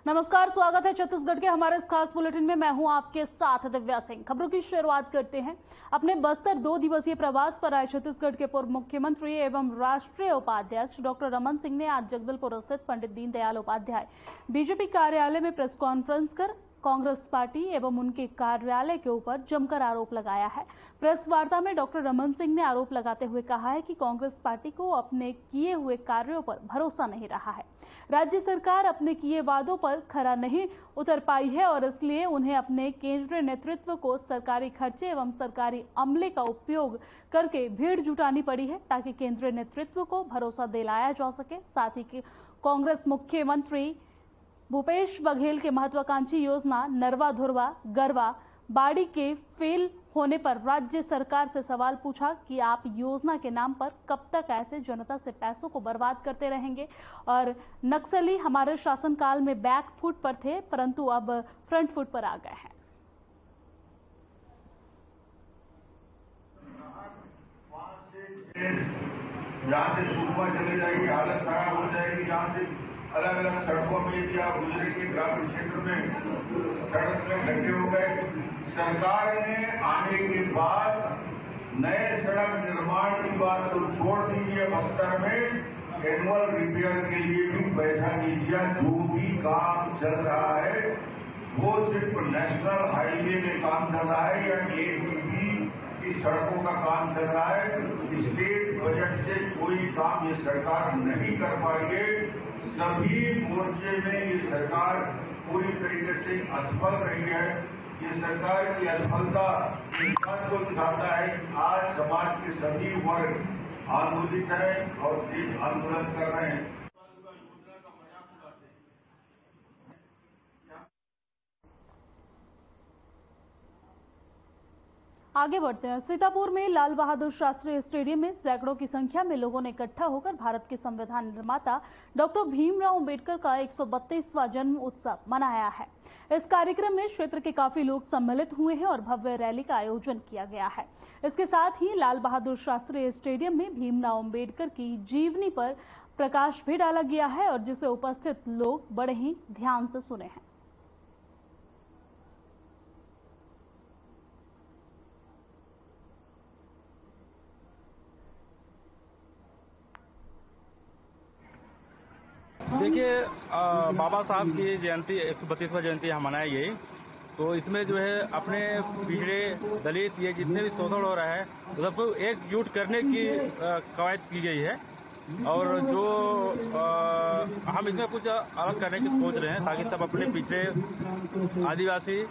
नमस्कार, स्वागत है छत्तीसगढ़ के हमारे इस खास बुलेटिन में। मैं हूं आपके साथ दिव्या सिंह। खबरों की शुरुआत करते हैं। अपने बस्तर 2 दिवसीय प्रवास पर आए छत्तीसगढ़ के पूर्व मुख्यमंत्री एवं राष्ट्रीय उपाध्यक्ष डॉक्टर रमन सिंह ने आज जगदलपुर स्थित पंडित दीनदयाल उपाध्याय बीजेपी कार्यालय में प्रेस कॉन्फ्रेंस कर कांग्रेस पार्टी एवं उनके कार्यालय के ऊपर जमकर आरोप लगाया है। प्रेस वार्ता में डॉक्टर रमन सिंह ने आरोप लगाते हुए कहा है कि कांग्रेस पार्टी को अपने किए हुए कार्यों पर भरोसा नहीं रहा है। राज्य सरकार अपने किए वादों पर खरा नहीं उतर पाई है और इसलिए उन्हें अपने केंद्रीय नेतृत्व को सरकारी खर्चे एवं सरकारी अमले का उपयोग करके भीड़ जुटानी पड़ी है ताकि केंद्रीय नेतृत्व को भरोसा दिलाया जा सके। साथ ही कांग्रेस मुख्यमंत्री भूपेश बघेल के महत्वाकांक्षी योजना नरवा धुरवा गरवा बाड़ी के फेल होने पर राज्य सरकार से सवाल पूछा कि आप योजना के नाम पर कब तक ऐसे जनता से पैसों को बर्बाद करते रहेंगे। और नक्सली हमारे शासनकाल में बैक फुट पर थे परंतु अब फ्रंट फुट पर आ गए हैं। यहाँ से सुबह चले जाएगी, हालत खराब हो जाएगी। यहाँ से अलग अलग सड़कों में या गुजरेंगे, ग्रामीण क्षेत्र में सड़क में गड्ढे हो गए। सरकार ने आने के बाद नए सड़क निर्माण की बात तो छोड़ दीजिए, बस्तर में एनुअल रिपेयर के लिए भी पैसा नहीं दिया। जो भी काम चल रहा है वो सिर्फ नेशनल हाईवे में काम चल रहा है या एपीपी की सड़कों का काम चल रहा है। स्टेट बजट से कोई काम ये सरकार नहीं कर पाई है। सभी मोर्चे में ये सरकार पूरी तरीके से असफल रही है। ये सरकार की असफलता इस बात को दिखाता है कि आज समाज के सभी वर्ग आंदोलित हैं और देश आंदोलन कर रहे हैं। आगे बढ़ते हैं। सीतापुर में लाल बहादुर शास्त्री स्टेडियम में सैकड़ों की संख्या में लोगों ने इकट्ठा होकर भारत के संविधान निर्माता डॉक्टर भीमराव अंबेडकर का 132वां जन्म उत्सव मनाया है। इस कार्यक्रम में क्षेत्र के काफी लोग सम्मिलित हुए हैं और भव्य रैली का आयोजन किया गया है। इसके साथ ही लाल बहादुर शास्त्री स्टेडियम में भीमराव अंबेडकर की जीवनी पर प्रकाश भी डाला गया है और जिसे उपस्थित लोग बड़े ही ध्यान से सुने हैं। देखिए, बाबा साहब की जयंती 132वां जयंती हम मनाई गई, तो इसमें जो है अपने पिछड़े दलित ये जितने भी शोषण हो रहा है सबको एकजुट करने की कवायद की गई है। और जो हम इसमें कुछ अलग करने की सोच रहे हैं ताकि सब अपने पिछड़े आदिवासी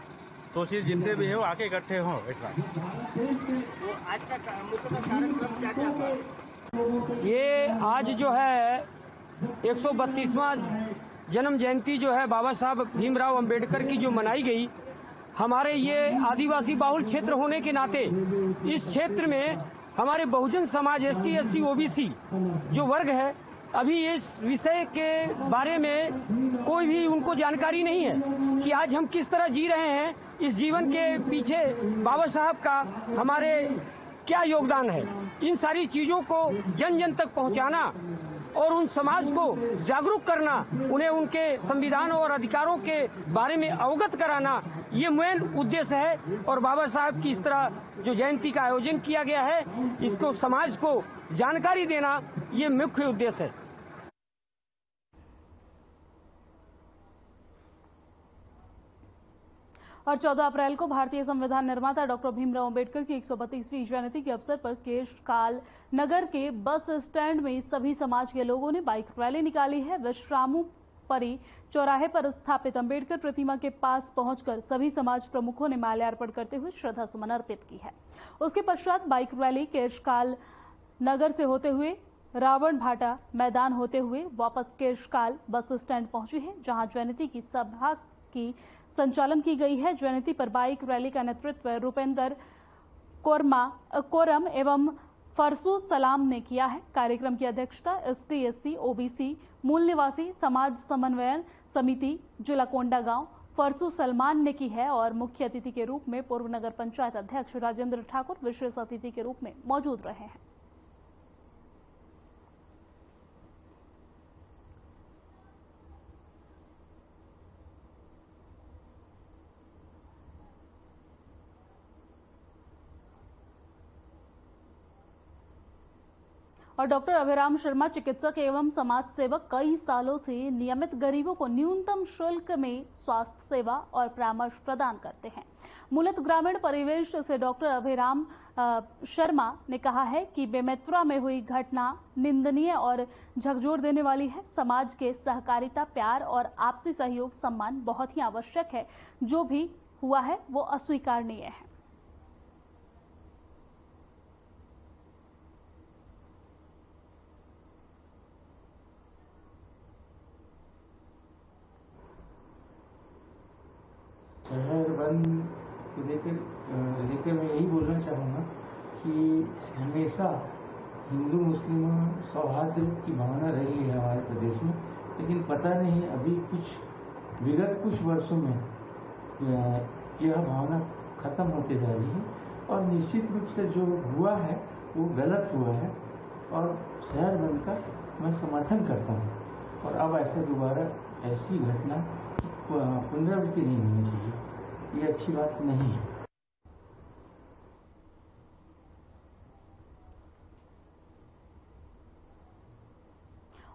शोषित जितने भी हैं वो आके इकट्ठे हों एक साथ। तो आज का कार्यक्रम क्या क्या था? ये आज जो है 132वां जन्म जयंती जो है बाबा साहब भीमराव अंबेडकर की जो मनाई गई, हमारे ये आदिवासी बाहुल क्षेत्र होने के नाते इस क्षेत्र में हमारे Bahujan Samaj ST SC OBC जो वर्ग है अभी इस विषय के बारे में कोई भी उनको जानकारी नहीं है कि आज हम किस तरह जी रहे हैं। इस जीवन के पीछे बाबा साहब का हमारे क्या योगदान है, इन सारी चीजों को जन जन तक पहुंचाना और उन समाज को जागरूक करना, उन्हें उनके संविधान और अधिकारों के बारे में अवगत कराना, ये मेन उद्देश्य है। और बाबा साहब की इस तरह जो जयंती का आयोजन किया गया है, इसको समाज को जानकारी देना, ये मुख्य उद्देश्य है। और 14 अप्रैल को भारतीय संविधान निर्माता डॉक्टर भीमराव अंबेडकर की 132वीं जयंती के अवसर पर केशकाल नगर के बस स्टैंड में सभी समाज के लोगों ने बाइक रैली निकाली है। विश्रामुपरी चौराहे पर स्थापित अंबेडकर प्रतिमा के पास पहुंचकर सभी समाज प्रमुखों ने माल्यार्पण करते हुए श्रद्धा सुमन अर्पित की है। उसके पश्चात बाइक रैली केशकाल नगर से होते हुए रावण भाटा मैदान होते हुए वापस केशकाल बस स्टैंड पहुंची है, जहां जयंती की सभा की संचालन की गई है। जयंती पर बाइक रैली का नेतृत्व रूपेंद्र कोरम एवं फरसू सलाम ने किया है। कार्यक्रम की अध्यक्षता एसटी एससी ओबीसी मूल निवासी समाज समन्वयन समिति जिला कोंडागांव फरसू सलमान ने की है और मुख्य अतिथि के रूप में पूर्व नगर पंचायत अध्यक्ष राजेंद्र ठाकुर विशेष अतिथि के रूप में मौजूद रहे हैं। और डॉक्टर अभिराम शर्मा चिकित्सक एवं समाज सेवक कई सालों से नियमित गरीबों को न्यूनतम शुल्क में स्वास्थ्य सेवा और परामर्श प्रदान करते हैं। मूलतः ग्रामीण परिवेश से डॉक्टर अभिराम शर्मा ने कहा है कि बेमेतरा में हुई घटना निंदनीय और झकझोर देने वाली है। समाज के सहकारिता, प्यार और आपसी सहयोग सम्मान बहुत ही आवश्यक है। जो भी हुआ है वो अस्वीकारनीय है। शहर बंद को लेकर मैं यही बोलना चाहूँगा कि हमेशा हिंदू मुस्लिम सौहार्द की भावना रही है हमारे प्रदेश में, लेकिन पता नहीं अभी विगत कुछ वर्षों में यह भावना खत्म होते जा रही है और निश्चित रूप से जो हुआ है वो गलत हुआ है और शहर बंद का मैं समर्थन करता हूँ और अब ऐसा दोबारा ऐसी घटना पुनरावृत्ति नहीं होनी चाहिए। ये अच्छी बात नहीं है।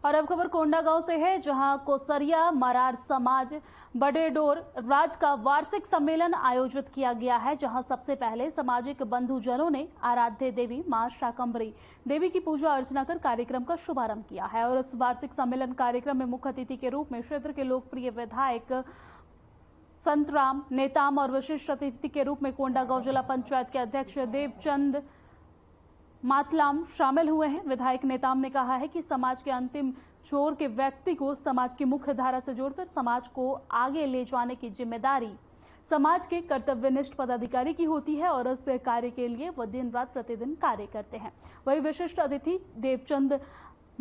और अब खबर कोंडागांव से है, जहां कोसरिया मरार समाज बडेडोर राज का वार्षिक सम्मेलन आयोजित किया गया है, जहां सबसे पहले सामाजिक बंधुजनों ने आराध्य देवी मां शाकंभरी देवी की पूजा अर्चना कर कार्यक्रम का शुभारंभ किया है। और इस वार्षिक सम्मेलन कार्यक्रम में मुख्य अतिथि के रूप में क्षेत्र के लोकप्रिय विधायक संतराम नेताम और विशिष्ट अतिथि के रूप में कोंडागांव जिला पंचायत के अध्यक्ष देवचंद मातलाम शामिल हुए हैं। विधायक नेताम ने कहा है कि समाज के अंतिम छोर के व्यक्ति को समाज की मुख्य धारा से जोड़कर समाज को आगे ले जाने की जिम्मेदारी समाज के कर्तव्यनिष्ठ पदाधिकारी की होती है और इस कार्य के लिए वह दिन रात प्रतिदिन कार्य करते हैं। वही विशिष्ट अतिथि देवचंद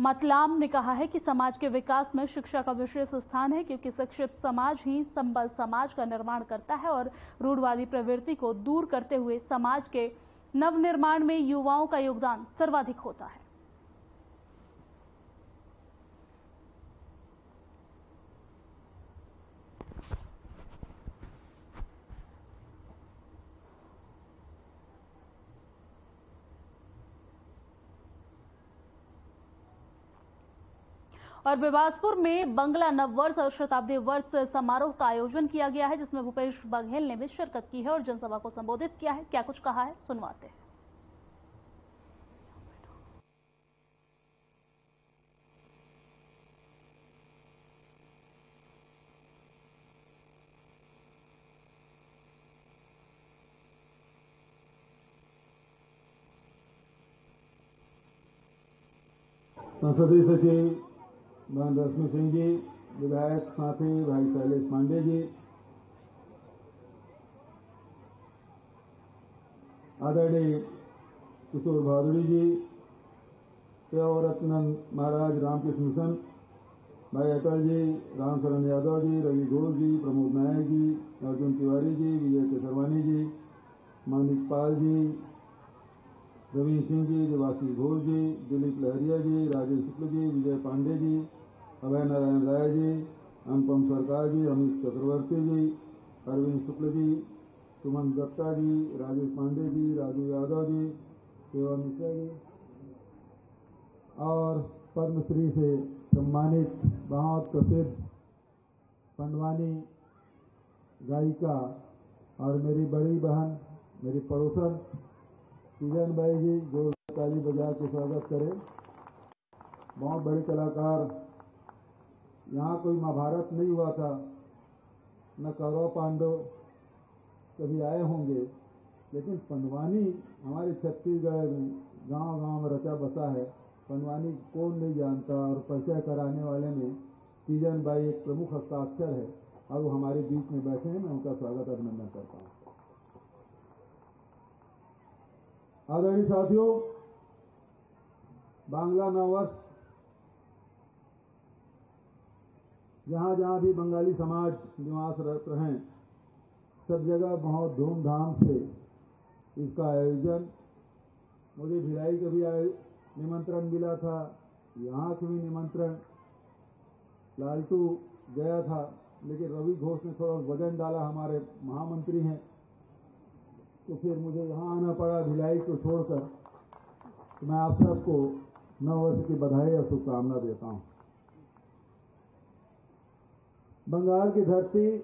मतलाम ने कहा है कि समाज के विकास में शिक्षा का विशेष स्थान है, क्योंकि शिक्षित समाज ही संबल समाज का निर्माण करता है और रूढ़वादी प्रवृत्ति को दूर करते हुए समाज के नवनिर्माण में युवाओं का योगदान सर्वाधिक होता है। और बिलासपुर में बंगला नववर्ष और शताब्दी वर्ष समारोह का आयोजन किया गया है, जिसमें भूपेश बघेल ने भी शिरकत की है और जनसभा को संबोधित किया है। क्या कुछ कहा है, सुनवाते हैं। संसदीय सचिव भान रश्मि सिंह जी, विधायक साथी भाई शैलेश पांडे जी, आदरणीय किशोर भादुड़ी जी, रत्नन महाराज रामकृष्ण मिशन, भाई अटल जी, रामशरण यादव जी, रवि घोष जी, प्रमोद नायक जी, अर्जुन तिवारी जी, विजय केसरवानी जी, मानिक पाल जी, रवीन सिंह जी, देवाशीष घोष जी, दिलीप लहरिया जी, राजेश शुक्ल जी, विजय पांडे जी, अभय नारायण राय जी, अनुपम सरकार जी, अमित चक्रवर्ती जी, अरविंद शुक्ल जी, सुमन दत्ता जी, राजेश पांडे जी, राजू यादव जी, सेवा मिश्रा जी और पद्मश्री से सम्मानित बहुत प्रसिद्ध पंडवानी गायिका और मेरी बड़ी बहन, मेरी पड़ोसन तीजन बाई जी, जो ताली बजा के स्वागत करें। बहुत बड़े कलाकार। यहाँ कोई महाभारत नहीं हुआ था, न कौरव पांडव कभी आए होंगे, लेकिन पंडवानी हमारे छत्तीसगढ़ में गांव-गांव में रचा बसा है। पंडवानी कौन नहीं जानता, और परिचय कराने वाले में तीजन बाई एक प्रमुख हस्ताक्षर है और वो हमारे बीच में बैठे हैं। मैं उनका स्वागत अभिनंदन करता हूँ। आदरणीय साथियों, बांग्ला नववर्ष जहाँ जहाँ भी बंगाली समाज निवासरत हैं, सब जगह बहुत धूमधाम से इसका आयोजन। मुझे भिलाई का भी निमंत्रण मिला था, यहाँ से भी निमंत्रण, लालटू गया था, लेकिन रवि घोष ने थोड़ा वजन डाला, हमारे महामंत्री हैं, तो फिर मुझे यहाँ आना पड़ा भिलाई को छोड़कर। तो मैं आप सबको नववर्ष की बधाई और शुभकामना देता हूं। बंगाल की धरती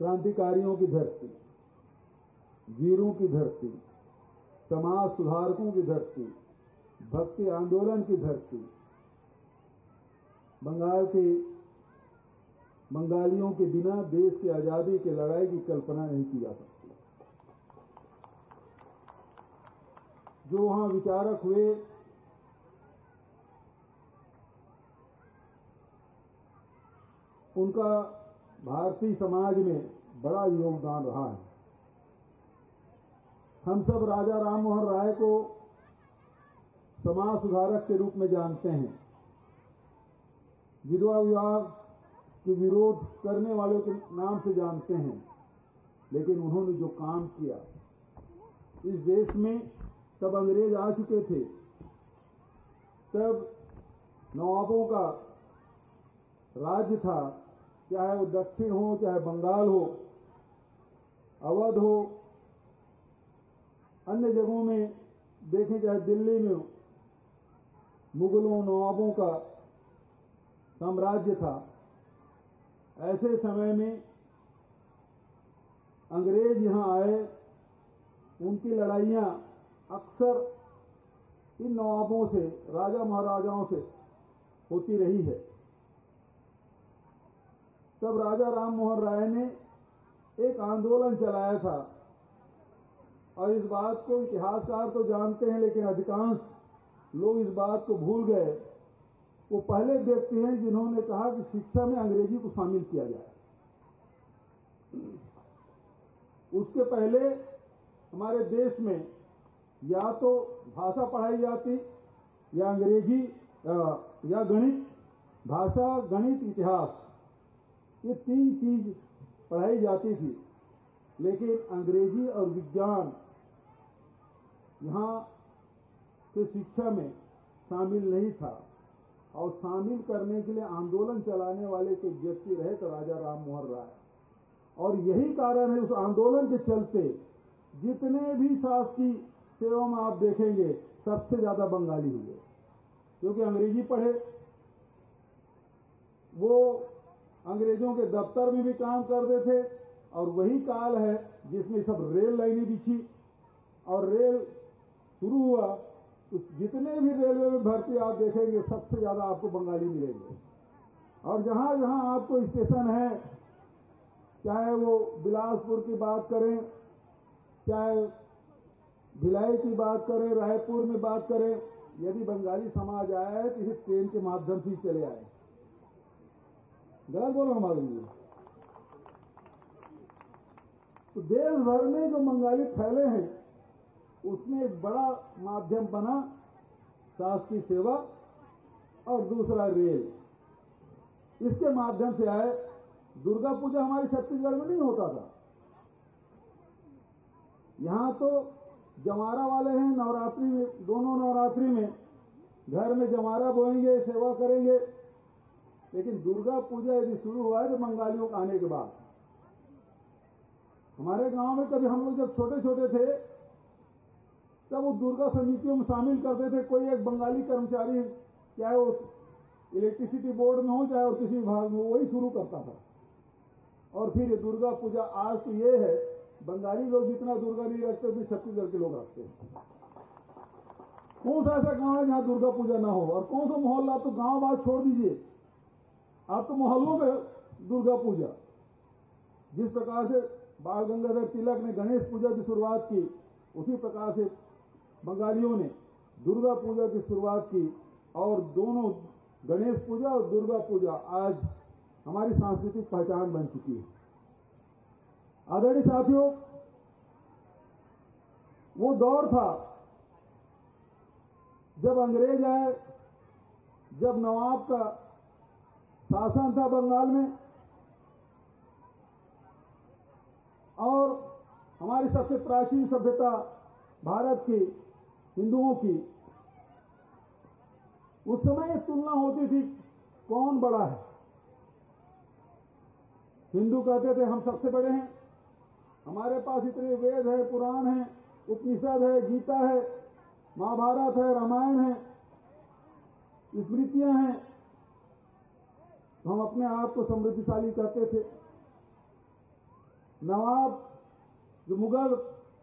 क्रांतिकारियों की धरती, वीरों की धरती, समाज सुधारकों की धरती, भक्ति आंदोलन की धरती, बंगालियों के बिना देश की आजादी की लड़ाई की कल्पना नहीं की जा सकती। जो वहां विचारक हुए, उनका भारतीय समाज में बड़ा योगदान रहा है। हम सब राजा राम मोहन राय को समाज सुधारक के रूप में जानते हैं। विधवा विवाह के विरोध करने वालों के नाम से जानते हैं, लेकिन उन्होंने जो काम किया इस देश में, तब अंग्रेज आ चुके थे, तब नवाबों का राज्य था, चाहे वो दक्षिण हो, चाहे बंगाल हो, अवध हो, अन्य जगहों में देखें, चाहे दिल्ली में हो, मुगलों नवाबों का साम्राज्य था। ऐसे समय में अंग्रेज यहां आए, उनकी लड़ाइयां अक्सर इन नवाबों से, राजा महाराजाओं से होती रही है। तब राजा राम मोहन राय ने एक आंदोलन चलाया था, और इस बात को इतिहासकार तो जानते हैं, लेकिन अधिकांश लोग इस बात को भूल गए। वो पहले व्यक्ति हैं जिन्होंने कहा कि शिक्षा में अंग्रेजी को शामिल किया जाए। उसके पहले हमारे देश में या तो भाषा पढ़ाई जाती, या अंग्रेजी, या गणित, भाषा, गणित, इतिहास, ये तीन चीज पढ़ाई जाती थी। लेकिन अंग्रेजी और विज्ञान यहां के शिक्षा में शामिल नहीं था, और शामिल करने के लिए आंदोलन चलाने वाले कोई व्यक्ति रहे तो राजा राम मोहन राय। और यही कारण है, उस आंदोलन के चलते जितने भी शासकीय सेवा में आप देखेंगे, सबसे ज्यादा बंगाली हुए, क्योंकि अंग्रेजी पढ़े। वो अंग्रेजों के दफ्तर में भी काम करते थे, और वही काल है जिसमें सब रेल लाइनें बिछी और रेल शुरू हुआ। तो जितने भी रेलवे में भर्ती आप देखेंगे, सबसे ज्यादा आपको बंगाली मिलेंगे। और जहां जहां आपको स्टेशन है, चाहे वो बिलासपुर की बात करें, चाहे भिलाई की बात करें, रायपुर में बात करें, यदि बंगाली समाज आया है तो इसे ट्रेन के माध्यम से चले आए। गलत बोलो हमारे लिए। तो देश भर में जो बंगाली फैले हैं, उसमें एक बड़ा माध्यम बना शासकीय सेवा, और दूसरा रेल। इसके माध्यम से आए। दुर्गा पूजा हमारे छत्तीसगढ़ में नहीं होता था। यहां तो जमारा वाले हैं, नवरात्रि में, दोनों नवरात्रि में घर में जमारा बोएंगे, सेवा करेंगे। लेकिन दुर्गा पूजा यदि शुरू हुआ है तो बंगालियों के आने के बाद। हमारे गांव में कभी हम लोग जब छोटे छोटे थे, तब वो दुर्गा समितियों में शामिल करते थे। कोई एक बंगाली कर्मचारी, चाहे वो इलेक्ट्रिसिटी बोर्ड में हो, चाहे वो किसी विभाग में हो, वही शुरू करता था। और फिर ये दुर्गा पूजा, आज तो ये है, बंगाली लोग जितना दुर्गा नहीं रखते उतनी छत्तीसगढ़ के लोग रखते हैं। कौन सा ऐसा गांव है जहां दुर्गा पूजा ना हो? और कौन सा मोहल्ला? आप तो गांव बात छोड़ दीजिए, आप तो मोहल्लों में दुर्गा पूजा। जिस प्रकार से बाल गंगाधर तिलक ने गणेश पूजा की शुरुआत की, उसी प्रकार से बंगालियों ने दुर्गा पूजा की शुरुआत की। और दोनों, गणेश पूजा और दुर्गा पूजा, आज हमारी सांस्कृतिक पहचान बन चुकी है। आदरणीय साथियों, वो दौर था जब अंग्रेज आए, जब नवाब का शासन था बंगाल में, और हमारी सबसे प्राचीन सभ्यता भारत की, हिंदुओं की, उस समय तुलना होती थी कौन बड़ा है। हिंदू कहते थे हम सबसे बड़े हैं, हमारे पास इतने वेद हैं, पुराण हैं, उपनिषद है, गीता है, महाभारत है, रामायण है, स्मृतियां हैं। हम अपने आप को समृद्धिशाली कहते थे। नवाब जो मुगल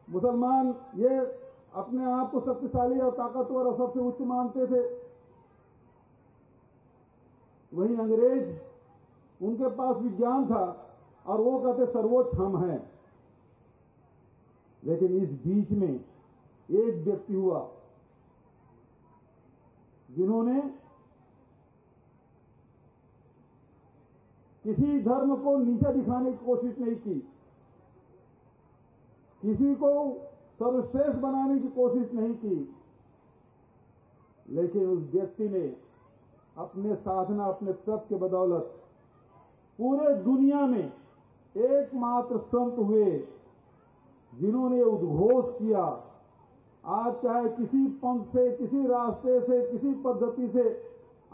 मुसलमान ये अपने आप को शक्तिशाली और ताकतवर और सबसे उच्च मानते थे। वहीं अंग्रेज, उनके पास विज्ञान था और वो कहते सर्वोच्च हम हैं। लेकिन इस बीच में एक व्यक्ति हुआ जिन्होंने किसी धर्म को नीचे दिखाने की कोशिश नहीं की, किसी को सर्वश्रेष्ठ बनाने की कोशिश नहीं की, लेकिन उस व्यक्ति ने अपने साधना, अपने तप के बदौलत पूरे दुनिया में एकमात्र संत हुए जिन्होंने उद्घोष किया, आज चाहे किसी पंथ से, किसी रास्ते से, किसी पद्धति से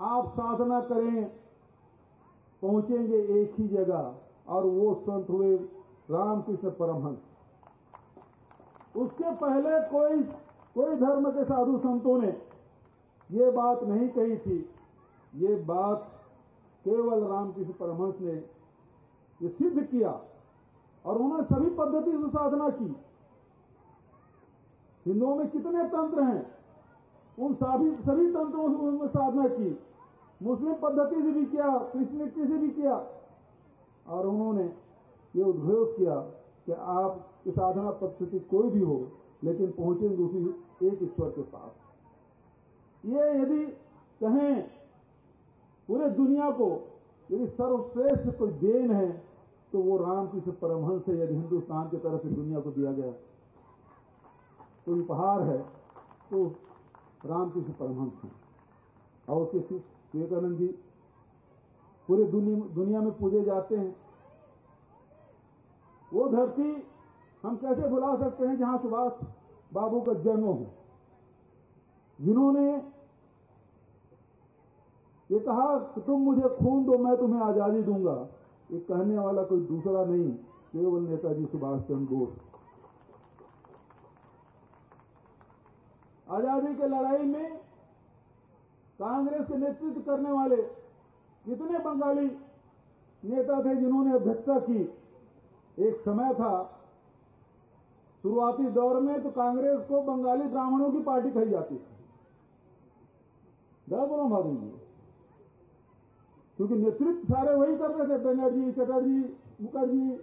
आप साधना करें, पहुंचेंगे एक ही जगह, और वो संत हुए रामकृष्ण परमहंस। उसके पहले कोई धर्म के साधु संतों ने ये बात नहीं कही थी। ये बात केवल रामकृष्ण परमहंस ने ये सिद्ध किया, और उन्होंने सभी पद्धति से साधना की। हिंदुओं में कितने तंत्र हैं, उन सभी तंत्रों में साधना की। मुस्लिम पद्धति से भी किया, क्रिश्चियनिटी से भी किया, और उन्होंने ये उद्घोष किया कि आपकी साधना पद्धति कोई भी हो, लेकिन पहुंचेंगे उसी एक ईश्वर के पास। ये यदि कहें पूरे दुनिया को यदि सर्वश्रेष्ठ कोई देन है तो वो रामकृष्ण परमहंस से, यदि हिंदुस्तान की तरफ से दुनिया को दिया गया कोई उपहार है तो रामकृष्ण परमहंस है। और उसके शिष्य विवेकानंद जी पूरे दुनिया में पूजे जाते हैं। वो धरती हम कैसे भुला सकते हैं जहां सुभाष बाबू का जन्म हो, जिन्होंने ये कहा कि तुम मुझे खून दो, मैं तुम्हें आजादी दूंगा। ये कहने वाला कोई दूसरा नहीं, केवल नेताजी सुभाष चंद्र बोस। आजादी की लड़ाई में कांग्रेस के नेतृत्व करने वाले कितने बंगाली नेता थे जिन्होंने अध्यक्षता की। एक समय था शुरुआती दौर में तो कांग्रेस को बंगाली ब्राह्मणों की पार्टी कही जाती थी। बोलो माधव जी, क्योंकि नेतृत्व सारे वही कर रहे थे, बनर्जी, चटर्जी, मुखर्जी,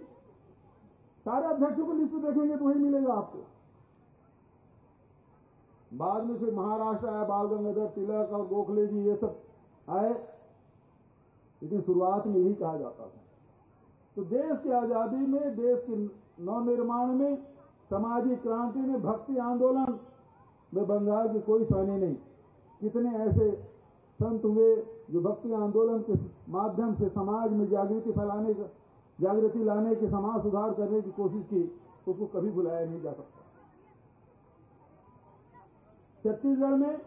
सारे अध्यक्षों को लिस्ट देखेंगे तो वही मिलेगा आपको। बाद में फिर महाराष्ट्र आया, बाल गंगाधर तिलक और गोखले जी, ये सब आए, लेकिन शुरुआत में यही कहा जाता था। तो देश की आजादी में, देश के नवनिर्माण में, सामाजिक क्रांति में, भक्ति आंदोलन में बंगाल की कोई सानी नहीं। कितने ऐसे संत हुए जो भक्ति आंदोलन के माध्यम से समाज में जागृति लाने की, समाज सुधार करने की कोशिश की, तो उसको कभी भुलाया नहीं जा सकता। छत्तीसगढ़ में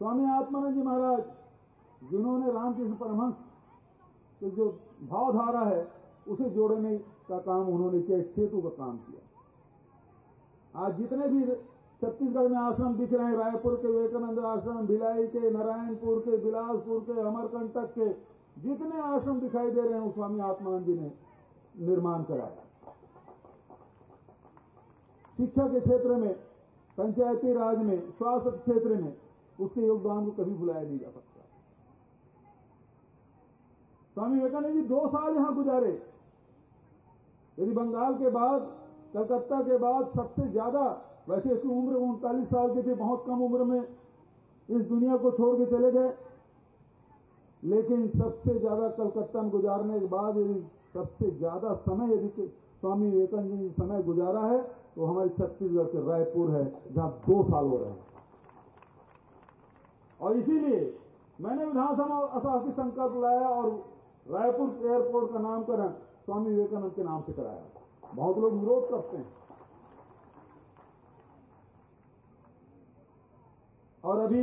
स्वामी आत्मानंद जी महाराज, जिन्होंने रामकृष्ण परमहंस की जो भावधारा है उसे जोड़ने का काम उन्होंने किया, सेतु का काम किया। आज जितने भी छत्तीसगढ़ में आश्रम दिख रहे हैं, रायपुर के विवेकानंद आश्रम, भिलाई के, नारायणपुर के, बिलासपुर के, अमरकंटक के, जितने आश्रम दिखाई दे रहे हैं, स्वामी आत्मानंद जी ने निर्माण कराया। शिक्षा के क्षेत्र में, पंचायती राज में, स्वास्थ्य क्षेत्र में उसके योगदान को कभी भुलाया नहीं जा सकता। स्वामी विवेकानंद जी 2 साल यहां गुजारे। यदि बंगाल के बाद, कलकत्ता के बाद सबसे ज्यादा, वैसे इसकी उम्र 39 साल की थी, बहुत कम उम्र में इस दुनिया को छोड़ के चले गए, लेकिन सबसे ज्यादा कलकत्ता में गुजारने के बाद यदि सबसे ज्यादा समय यदि स्वामी विवेकानंद जी ने समय गुजारा है तो हमारे छत्तीसगढ़ के रायपुर है, जहां 2 साल हो रहे हैं। और इसीलिए मैंने विधानसभा अशासी संकल्प लाया और रायपुर एयरपोर्ट का नामकरण स्वामी विवेकानंद के नाम से कराया। बहुत लोग विरोध करते हैं। और अभी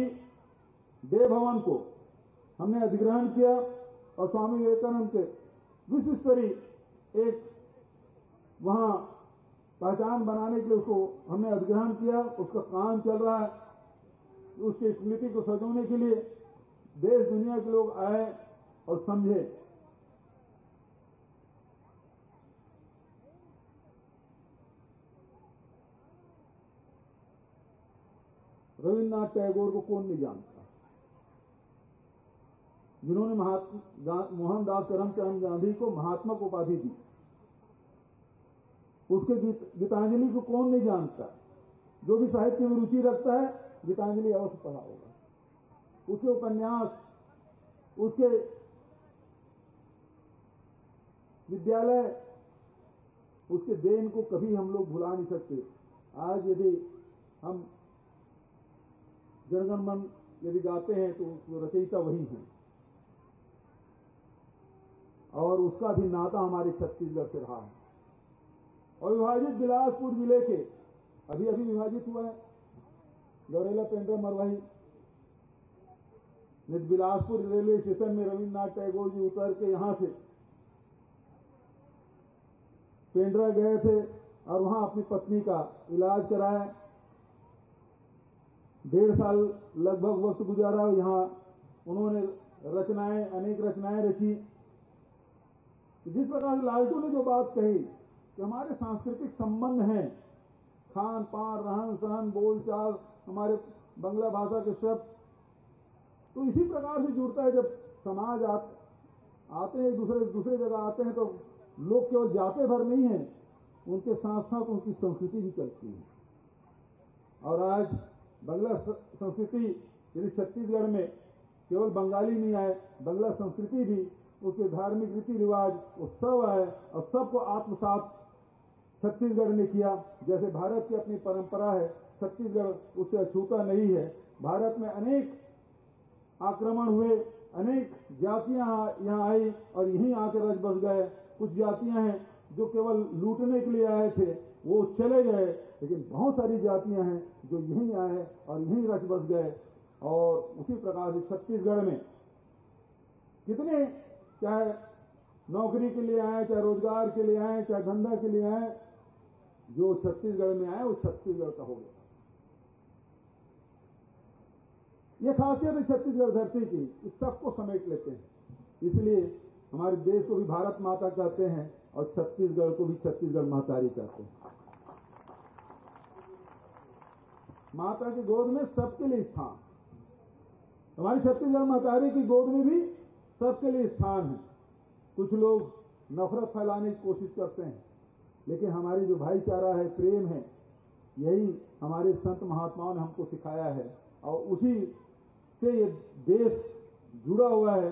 देव भवन को हमने अधिग्रहण किया और स्वामी विवेकानंद के विश्व स्तरीय एक वहां पहचान बनाने के लिए उसको हमने अधिग्रहण किया, उसका काम चल रहा है। उसकी स्मृति को सजोने के लिए देश दुनिया के लोग आए और समझे। रविन्द्रनाथ टैगोर को कौन नहीं जानता, जिन्होंने मोहनदास करमचंद गांधी को महात्मा को उपाधि दी। उसके गीतांजलि को कौन नहीं जानता। जो भी साहित्य में रुचि रखता है गीतांजलि अवश्य पढ़ा होगा। उसके उपन्यास, उसके विद्यालय, उसके देन को कभी हम लोग भुला नहीं सकते। आज यदि हम जनगण मन यदि गाते हैं तो रचयिता वही हैं, और उसका भी नाता हमारे छत्तीसगढ़ से रहा है। और विभाजित बिलासपुर जिले के अभी विभाजित हुआ है गौरेला, पेंड्रा, मरवाही। बिलासपुर रेलवे स्टेशन में रविन्द्रनाथ टैगोर जी उतर के यहां से पेंड्रा गए थे और वहां अपनी पत्नी का इलाज कराया। 1.5 साल लगभग वक्त गुजारा। यहाँ उन्होंने अनेक रचनाएं रची। जिस प्रकार लालटू ने जो बात कही कि हमारे सांस्कृतिक संबंध हैं, खान पान, रहन सहन, बोलचाल, हमारे बंगला भाषा के शब्द, तो इसी प्रकार से जुड़ता है। जब समाज आते हैं दूसरे जगह आते हैं तो लोग केवल जाते भर नहीं हैं, उनके साथ साथ उनकी संस्कृति भी चलती है। और आज बंगला संस्कृति यदि छत्तीसगढ़ में केवल बंगाली नहीं आए, बंगला संस्कृति भी, उसके धार्मिक रीति रिवाज, वो सब आए और सबको आत्मसात छत्तीसगढ़ ने किया। जैसे भारत की अपनी परंपरा है, छत्तीसगढ़ उससे अछूता नहीं है। भारत में अनेक आक्रमण हुए, अनेक जातियां यहाँ आई और यहीं आके रच बस गए। कुछ जातियां हैं जो केवल लूटने के लिए आए थे, वो चले गए, लेकिन बहुत सारी जातियां हैं जो यहीं आए और यहीं रच बस गए। और उसी प्रकार से छत्तीसगढ़ में कितने, चाहे नौकरी के लिए आए, चाहे रोजगार के लिए आए, चाहे धंधा के लिए आए, जो छत्तीसगढ़ में आए वो छत्तीसगढ़ का हो गया। ये खासियत है छत्तीसगढ़ धरती की, इस सबको समेट लेते हैं। इसलिए हमारे देश को भी भारत माता कहते हैं और छत्तीसगढ़ को भी छत्तीसगढ़ महतारी कहते हैं। माता की गोद में सबके लिए स्थान, हमारी छत्तीसगढ़ महतारी की गोद में भी सबके लिए स्थान है। कुछ लोग नफरत फैलाने की कोशिश करते हैं, लेकिन हमारी जो भाईचारा है, प्रेम है, यही हमारे संत महात्माओं ने हमको सिखाया है और उसी से ये देश जुड़ा हुआ है,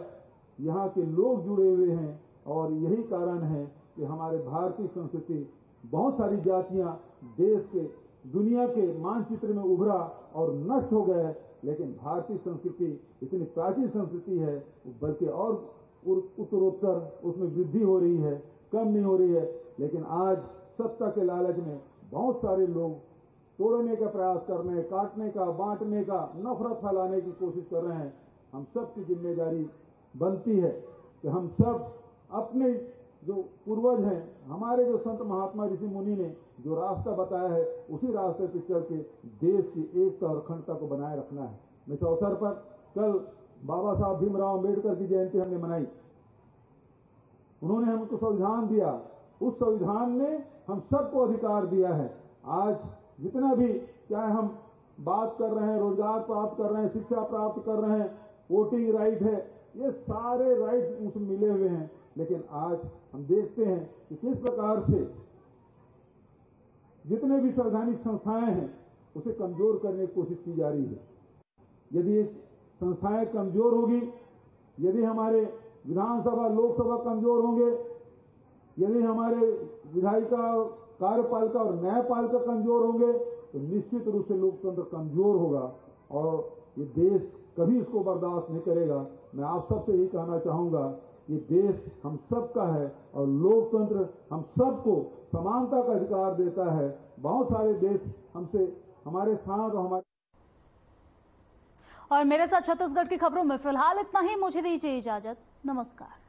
यहाँ के लोग जुड़े हुए हैं। और यही कारण है कि हमारे भारतीय संस्कृति, बहुत सारी जातियां देश के, दुनिया के मानचित्र में उभरा और नष्ट हो गए, लेकिन भारतीय संस्कृति इतनी प्राचीन संस्कृति है, बल्कि और उत्तरोत्तर उसमें वृद्धि हो रही है, कम नहीं हो रही है। लेकिन आज सत्ता के लालच में बहुत सारे लोग तोड़ने का प्रयास कर रहे हैं, काटने का, बांटने का, नफरत फैलाने की कोशिश कर रहे हैं। हम सब की जिम्मेदारी बनती है कि हम सब अपने जो पूर्वज हैं, हमारे जो संत महात्मा ऋषि मुनि ने जो रास्ता बताया है, उसी रास्ते पर चल के देश की एकता और अखंडता को बनाए रखना है। इस अवसर पर कल बाबा साहब भीमराव अम्बेडकर की जयंती हमने मनाई। उन्होंने हमको संविधान दिया, उस संविधान ने हम सबको अधिकार दिया है। आज जितना भी, चाहे हम बात कर रहे हैं, रोजगार प्राप्त कर रहे हैं, शिक्षा प्राप्त कर रहे हैं, वोटिंग राइट है, ये सारे राइट उसमें मिले हुए हैं। लेकिन आज हम देखते हैं कि किस प्रकार से जितने भी संवैधानिक संस्थाएं हैं उसे कमजोर करने की कोशिश की जा रही है। यदि ये संस्थाएं कमजोर होगी, यदि हमारे विधानसभा, लोकसभा कमजोर होंगे, यदि हमारे विधायिका, कार्यपालिका और न्यायपालिका कमजोर होंगे, तो निश्चित रूप से लोकतंत्र कमजोर होगा और ये देश कभी इसको बर्दाश्त नहीं करेगा। मैं आप सबसे यही कहना चाहूंगा, ये देश हम सबका है और लोकतंत्र हम सबको समानता का अधिकार देता है। बहुत सारे देश हमसे, हमारे साथ और मेरे साथ छत्तीसगढ़ की खबरों में फिलहाल इतना ही। मुझे दीजिए इजाजत, नमस्कार।